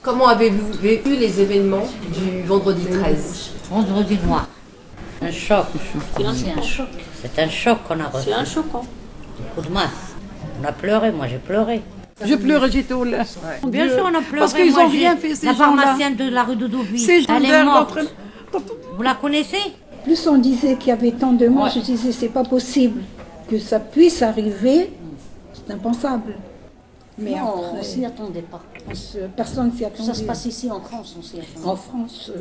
Comment avez-vous vécu les événements du vendredi 13? Vendredi noir. Un choc. C'est un choc. C'est un choc qu'on a reçu. C'est un choc. Un coup de masse. On a pleuré, moi j'ai pleuré. Je pleurais, j'étais au lait. Bien sûr, on a pleuré. Parce qu'ils moi, n'ont rien fait, ces la gens-là. pharmacienne de la rue de Douville, Ces elle est gens-là, morte. Vous la connaissez? Plus on disait qu'il y avait tant de morts, je disais c'est pas possible que ça puisse arriver, c'est impensable. Mais Non, après, on s'y attendait pas. personne ne s'y attendait. Ça se passe ici en France, on s'y attendait. En France.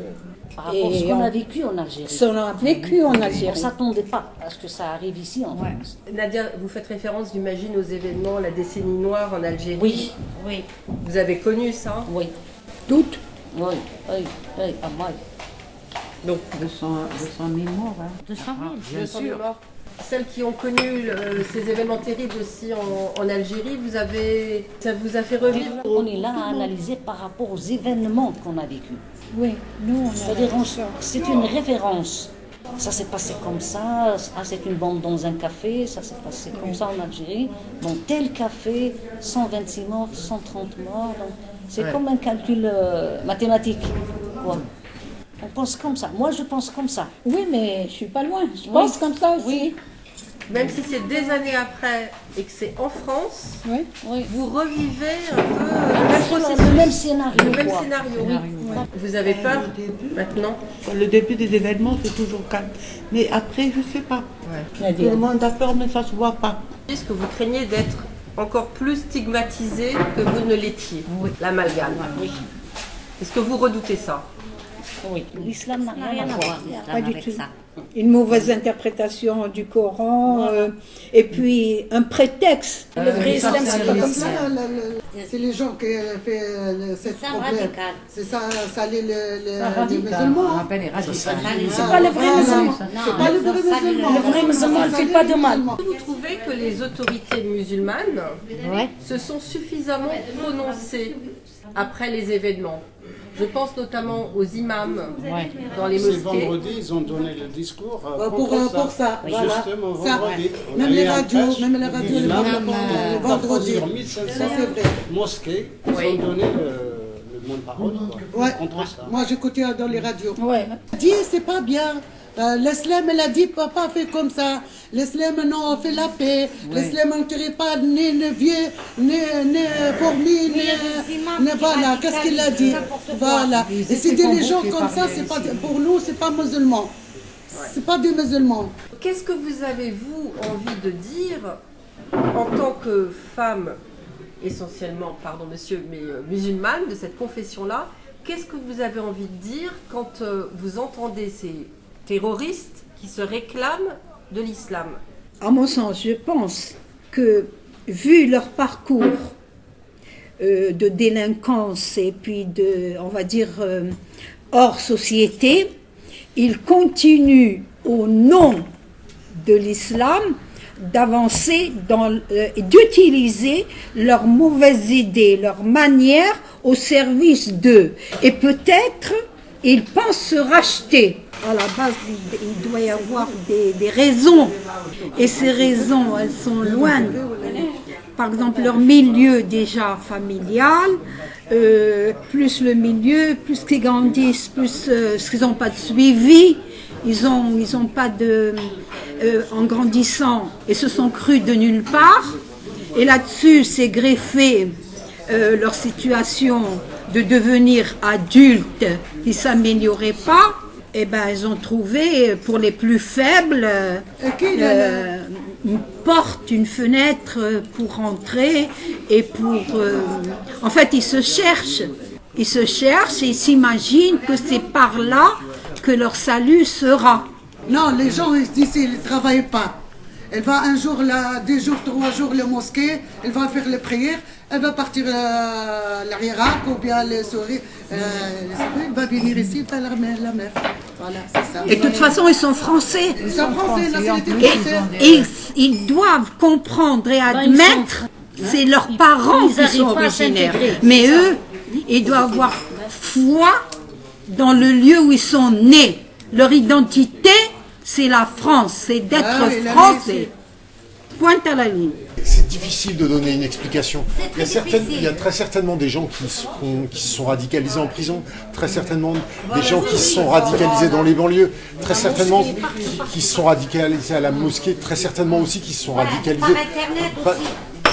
Par rapport à ce qu'on a vécu en Algérie. Ce qu'on a vécu en On ne Algérie. s'attendait pas à ce que ça arrive ici en France. Nadia, vous faites référence, j'imagine, aux événements, la décennie noire en Algérie. Oui, Oui. Vous avez connu ça? oui, Toutes. oui, à moi. Donc, 200 000 morts. Hein. 200 000. bien sûr. Celles qui ont connu ces événements terribles aussi en Algérie, ça vous a fait revivre? On est là à analyser par rapport aux événements qu'on a vécus. Oui, nous on a C'est-à-dire, c'est une référence. Ça s'est passé comme ça, c'est une bombe dans un café, ça s'est passé comme ça en Algérie. Dans tel café, 126 morts, 130 morts. Donc, c'est comme un calcul mathématique. Quoi. On pense comme ça. Moi, je pense comme ça. Oui, mais je suis pas loin. Je pense comme ça aussi. Oui. Même si c'est des années après et que c'est en France, Oui. Oui. vous revivez un peu le même processus, Le même scénario. le même quoi. scénario. Vous avez peur maintenant? Le début des événements, c'est toujours calme. Mais après, je sais pas. Tout le monde a peur, mais ça se voit pas. Est-ce que vous craignez d'être encore plus stigmatisé que vous ne l'étiez, l'amalgame? Oui. Est-ce que vous redoutez ça? Oui. L'islam n'a rien à voir. Pas du tout. Une mauvaise interprétation du Coran, et puis un prétexte. Le vrai islam, c'est pas comme ça. C'est les gens qui ont fait cette C'est un problème. radical. C'est ça, les musulmans. C'est pas le vrai musulman. C'est pas le vrai musulman. Le vrai musulman ne fait pas de mal. Vous trouvez que les autorités musulmanes Ouais. se sont suffisamment prononcées après les événements? Je pense notamment aux imams dans les Ce mosquées. vendredi, ils ont donné le discours Pour ça, voilà. Justement, Ça. vendredi. Même les radios, le vendredi. Sur 1500 Ça, c'est vrai. mosquées, ils ont donné le mot de parole Ouais. contre ça. Moi, j'écoutais dans les radios. Ouais. Dit, c'est pas bien. L'islam, elle a dit, papa fait comme ça. L'islam, non, on fait la paix. L'islam, on ne tire pas ni vieux, ni fourmis, ni voilà. Qu'est-ce qu'il a dit? Voilà. Et c'est des gens comme ça, c'est pas, pour nous, c'est pas musulman. C'est pas des musulmans. Qu'est-ce que vous avez, vous, envie de dire en tant que femme, essentiellement, pardon monsieur, mais musulmane de cette confession-là? Qu'est-ce que vous avez envie de dire quand vous entendez ces terroristes qui se réclament de l'islam? À mon sens, je pense que, vu leur parcours de délinquance et puis de, on va dire, hors société, ils continuent au nom de l'islam d'avancer, d'utiliser leurs mauvaises idées, leurs manières au service d'eux. Et peut-être, ils pensent se racheter. À la base, il doit y avoir des raisons. Et ces raisons, elles sont loin. Par exemple, leur milieu déjà familial, plus le milieu, plus qu'ils grandissent, plus qu'ils n'ont pas de suivi, ils ont pas de... en grandissant, et se sont crus de nulle part. Et là-dessus, c'est greffé leur situation de devenir adultes qui ne s'amélioraient pas. Eh ben, ils ont trouvé, pour les plus faibles, une porte, une fenêtre pour rentrer et pour... En fait, ils se cherchent. Ils se cherchent et ils s'imaginent que c'est par là que leur salut sera. Non, les gens ils disent qu'ils ne travaillent pas. Elle va un jour, 2 jours, 3 jours à la mosquée, elle va faire les prières, elle va partir à l'Irak ou bien les Souris, elle va venir ici faire la mer. Voilà, c'est ça. Et de toute façon, ils sont français. Ils sont français, la nationalité française. Et ils doivent comprendre et admettre, c'est leurs parents qui sont originaires. Mais eux, ils doivent avoir foi dans le lieu où ils sont nés. Leur identité, c'est la France, c'est d'être français. Pointe à la ligne. c'est difficile de donner une explication. Il y a très certainement des gens qui se sont radicalisés en prison, très certainement des gens qui se sont radicalisés dans les banlieues, très certainement qui se sont radicalisés à la mosquée, très certainement aussi qui se sont radicalisés... Par Internet aussi.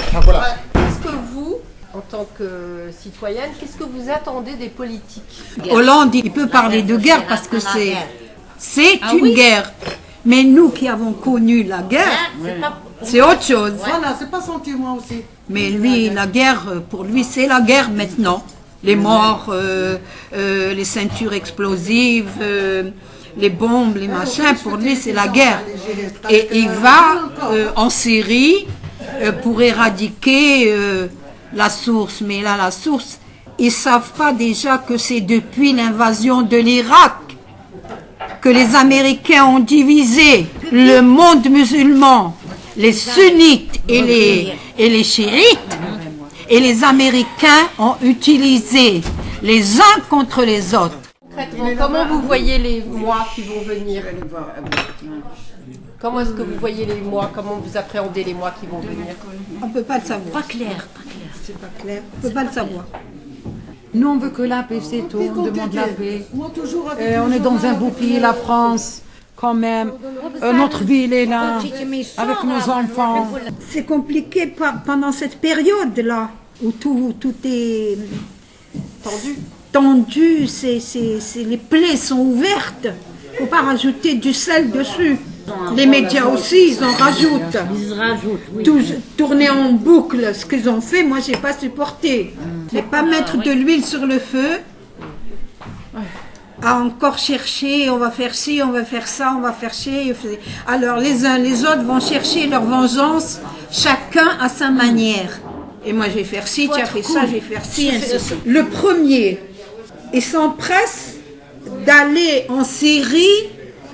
Enfin, voilà. Qu'est-ce que vous, en tant que citoyenne, qu'est-ce que vous attendez des politiques? Hollande, il peut parler de guerre parce que c'est une guerre. Mais nous qui avons connu la guerre, c'est autre chose. Voilà, c'est pas son moi aussi. Mais lui, la guerre, pour lui, c'est la guerre maintenant. Les morts, les ceintures explosives, les bombes, les machins, pour lui, c'est la guerre. Et il va en Syrie pour éradiquer la source. Mais là, la source, ils ne savent pas déjà que c'est depuis l'invasion de l'Irak que les Américains ont divisé le monde musulman, les sunnites et les chiites, et les Américains ont utilisé les uns contre les autres. Concrètement, comment vous voyez les mois qui vont venir? Comment est-ce que vous voyez les mois? Comment vous appréhendez les mois qui vont venir? On ne peut pas le savoir. Pas clair. C'est pas clair. On ne peut pas le savoir. Nous, on veut que la paix, c'est tout. On demande la paix. On est dans un beau pays, la France, quand même. Notre ville est là, avec nos enfants. C'est compliqué pendant cette période-là, où tout est tendu, les plaies sont ouvertes. Il ne faut pas rajouter du sel dessus. Les médias aussi, ils en rajoutent. Ils rajoutent, oui. Tourner en boucle ce qu'ils ont fait, moi, j'ai pas supporté. Ne pas mettre de l'huile sur le feu, à encore chercher, on va faire ci, on va faire ça, on va faire ci. Alors, les uns les autres vont chercher leur vengeance, chacun à sa manière. Et moi, je vais faire ci, tu as fait ça, je vais faire ci, ainsi de suite. Le premier, il s'empresse d'aller en Syrie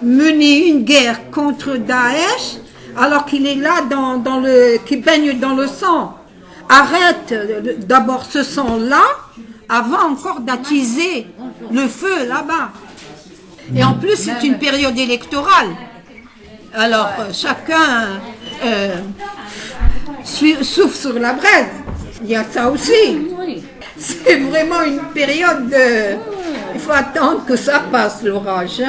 mener une guerre contre Daesh alors qu'il est là qui baigne dans le sang. Arrête d'abord ce sang-là avant encore d'attiser le feu là-bas. Et en plus, c'est une période électorale. Alors, chacun souffle sur la braise. Il y a ça aussi. C'est vraiment une période il faut attendre que ça passe, l'orage.